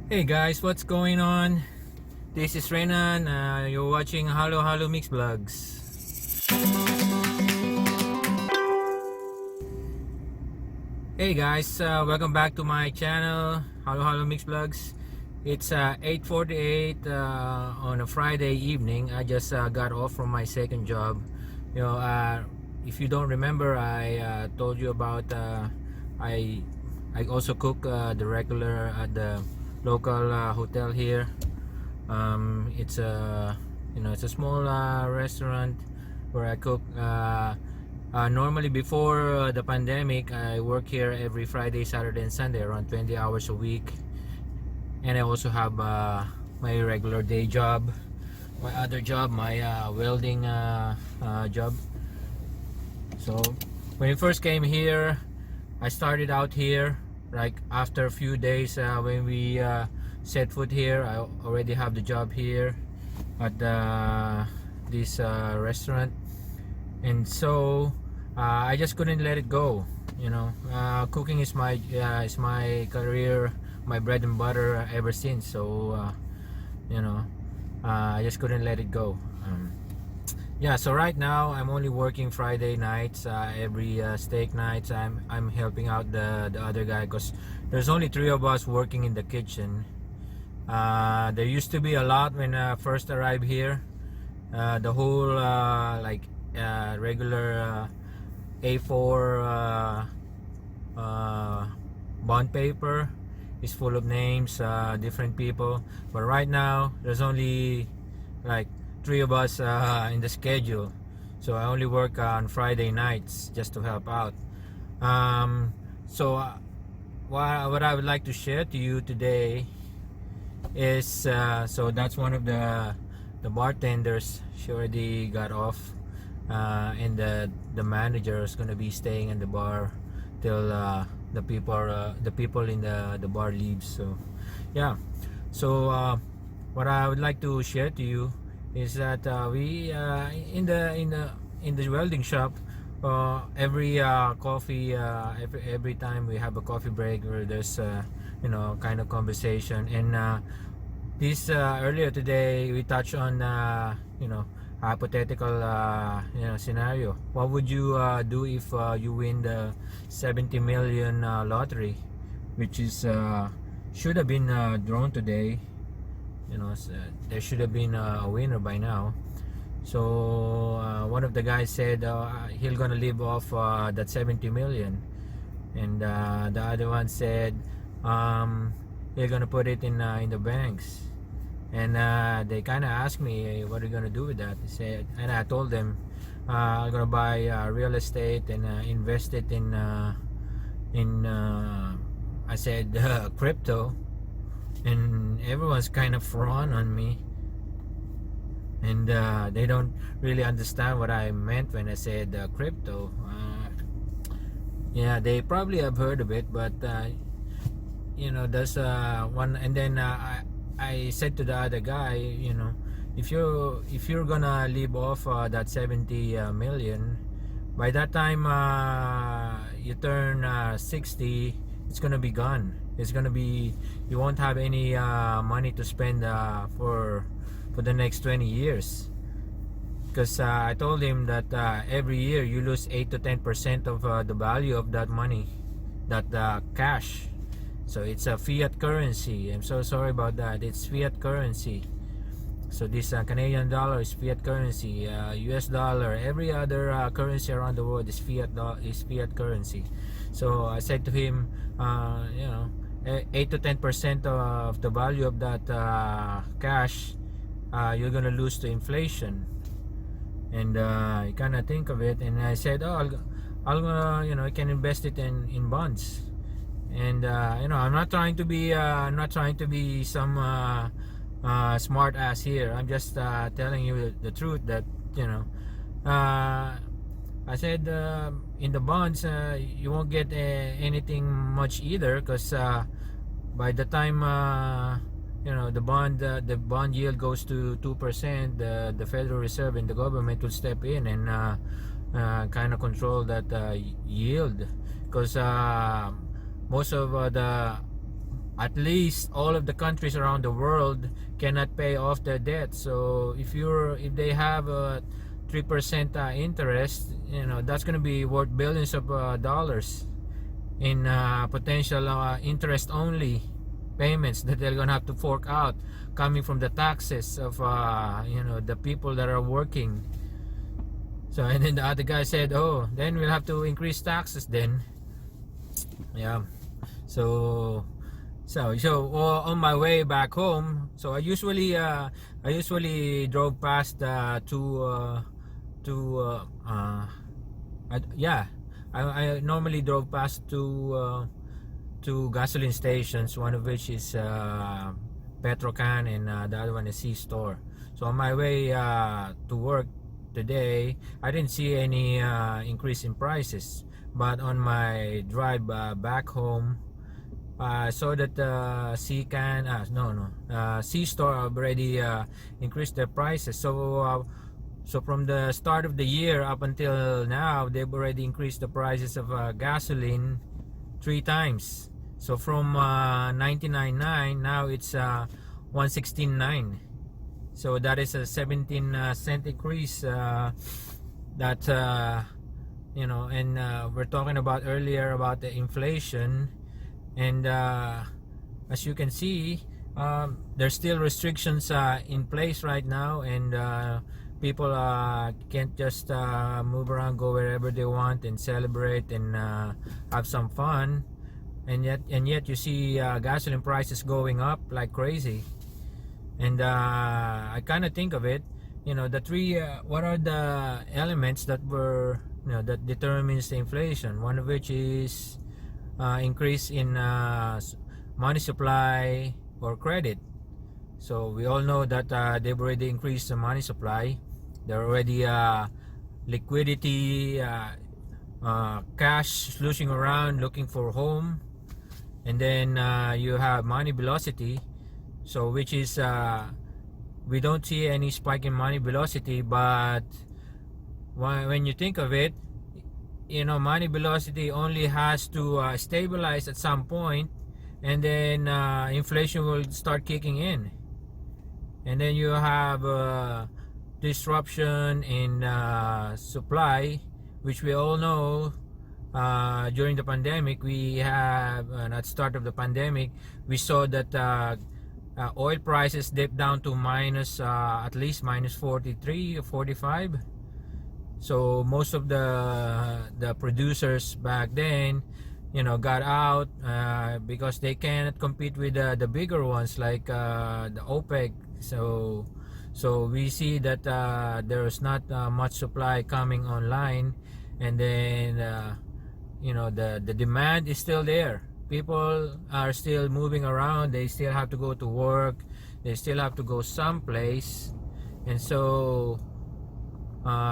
Hey guys, what's going on? This is Renan. You're watching Halo Halo Mix Vlogs. Hey guys, welcome back to my channel, Halo Halo Mix Vlogs. It's 8:48 on a Friday evening. I just got off from my second job. If you don't remember, I told you about I I also cook the regular at the local hotel here. It's a it's a small restaurant where I cook. Normally before the pandemic, I work here every Friday, Saturday, and Sunday, around 20 hours a week. And I also have my regular day job, my other job, my welding job. So when I first came here, I started out here. Like after a few days, when we set foot here, I already have the job here at this restaurant, and so I just couldn't let it go. Cooking is my career, my bread and butter ever since. So I just couldn't let it go. Yeah, so right now I'm only working Friday nights. Every steak nights I'm helping out the other guy, because there's only three of us working in the kitchen. There used to be a lot when I first arrived here. The whole regular A4 bond paper is full of names, different people. But right now there's only like three of us in the schedule, so I only work on Friday nights just to help out. So what I would like to share to you today is so that's one of the bartenders. She already got off, and the manager is gonna be staying in the bar till the people in the bar leaves. So yeah, so what I would like to share to you is that we in the welding shop, every coffee every time we have a coffee break, where there's kind of conversation. And this earlier today we touched on hypothetical scenario. What would you do if you win the 70 million lottery, which is should have been drawn today? So there should have been a winner by now. So one of the guys said he'll gonna live off that 70 million, and the other one said he'll gonna put it in the banks. And they kind of asked me, "Hey, what are you gonna do with that?" They said, and I told them I'm gonna buy real estate and invest it in I said crypto. And everyone's kind of frown on me, and they don't really understand what I meant when I said crypto. Yeah, they probably have heard of it, but there's one. And then I said to the other guy, if you're gonna live off that 70 million, by that time you turn 60, it's gonna be gone. It's gonna be, you won't have any money to spend for the next 20 years, because I told him that every year you lose 8 to 10% of the value of that money, that cash. So it's a fiat currency. I'm so sorry about that. It's fiat currency. So this Canadian dollar is fiat currency. US dollar, every other currency around the world is fiat currency. So I said to him, 8 to 10% of the value of that cash, you're gonna lose to inflation. And I kind of think of it, and I said, I can invest it in bonds. And I'm not trying to be some smart ass here. I'm just telling you the truth, that I said in the bonds you won't get anything much either, because by the time the bond yield goes to 2%, the Federal Reserve and the government will step in and kind of control that yield, because most of at least all of the countries around the world cannot pay off their debt. So if they have a 3% interest, that's going to be worth billions of dollars in potential interest only payments that they're going to have to fork out, coming from the taxes of the people that are working. So, and then the other guy said, oh, then we'll have to increase taxes then. Yeah. So on my way back home, so I usually drove past I normally drove past two gasoline stations, one of which is Petrocan, and the other one is C-Store. So on my way to work today, I didn't see any increase in prices, but on my drive back home, I saw that C-Store already increased their prices. So from the start of the year up until now, they've already increased the prices of gasoline 3 times. So from 99.9, now it's 116.9. So that is a 17-cent increase. And we're talking about earlier about the inflation. And as you can see, there's still restrictions in place right now, and people can't just move around, go wherever they want and celebrate and have some fun. And yet you see gasoline prices going up like crazy. And I kind of think of it, the three what are the elements that that determines the inflation? One of which is increase in money supply or credit. So we all know that they've already increased the money supply. There already liquidity, cash slushing around looking for home. And then you have money velocity, so which is we don't see any spike in money velocity, but when you think of it, money velocity only has to stabilize at some point, and then inflation will start kicking in, and then you have disruption in supply, which we all know. During the pandemic, we have at the start of the pandemic, we saw that oil prices dipped down to at least minus 43 or 45. So most of the producers back then, got out because they cannot compete with the bigger ones like the OPEC. So we see that there's not much supply coming online, and then the demand is still there. People are still moving around, they still have to go to work, they still have to go someplace, and so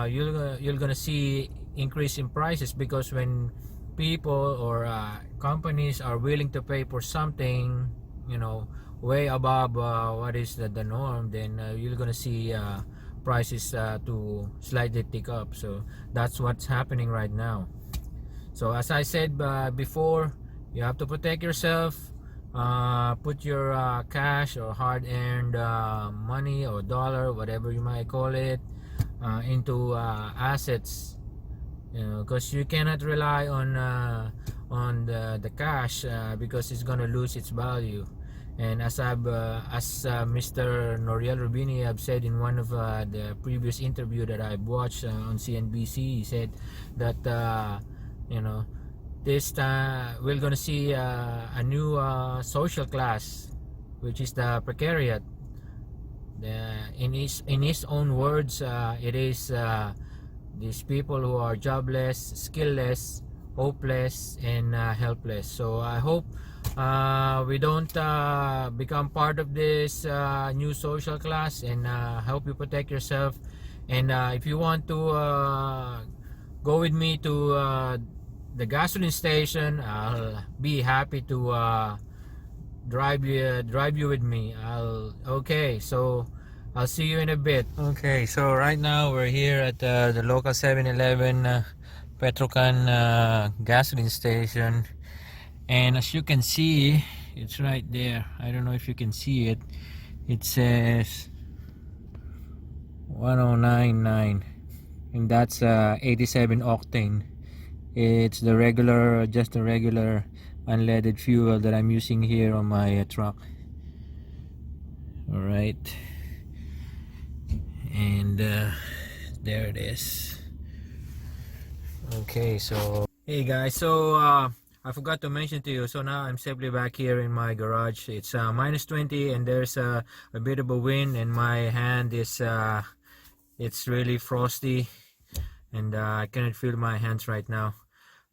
you're gonna see increase in prices, because when people or companies are willing to pay for something way above what is the norm, then you're gonna see prices to slightly tick up. So that's what's happening right now. So as I said before, you have to protect yourself. Put your cash or hard-earned money or dollar, whatever you might call it, into assets, because you cannot rely on the cash, because it's gonna lose its value. And as Mr. Noriel Rubini have said in one of the previous interview that I've watched on CNBC, he said that this time we're gonna see a new social class, which is the precariat. In his own words, it is these people who are jobless, skillless, hopeless, and helpless. So I hope we don't become part of this new social class, and help you protect yourself. And if you want to go with me to the gasoline station, I'll be happy to drive you with me. Okay, so I'll see you in a bit. Okay, so right now we're here at the local 7-Eleven Petrocan gasoline station, and as you can see, It's right there. I don't know if you can see it. It says 1099, and that's 87 octane. It's the regular, just the regular unleaded fuel that I'm using here on my truck. All right, and there it is. Okay, so hey guys, so I forgot to mention to you, so now I'm safely back here in my garage. It's minus 20 and there's a bit of a wind, and my hand is it's really frosty, and I cannot feel my hands right now.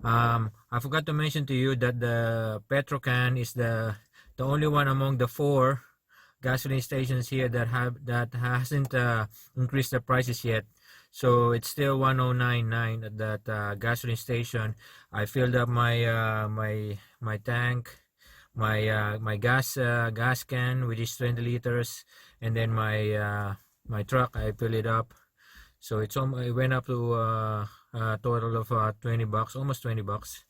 I forgot to mention to you that the Petrocan is the only one among the 4 gasoline stations here that hasn't increased the prices yet. So it's still 1099 at that gasoline station. I filled up my my tank, my gas can, which is 20 liters, and then my truck, I fill it up. So it went up to a total of 20 bucks, almost 20 bucks.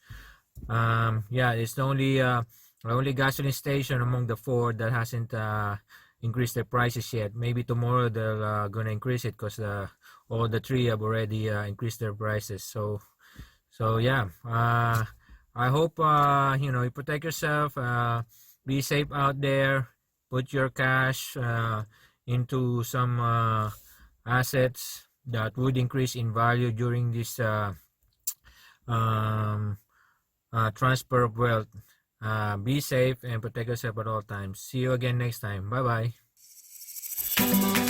Yeah, it's the only gasoline station among the 4 that hasn't increased their prices yet. Maybe tomorrow they're gonna increase it, because all the 3 have already increased their prices. So yeah, I hope you know, you protect yourself, be safe out there, put your cash into some assets that would increase in value during this transfer of wealth. Be safe and protect yourself at all times. See you again next time. Bye bye.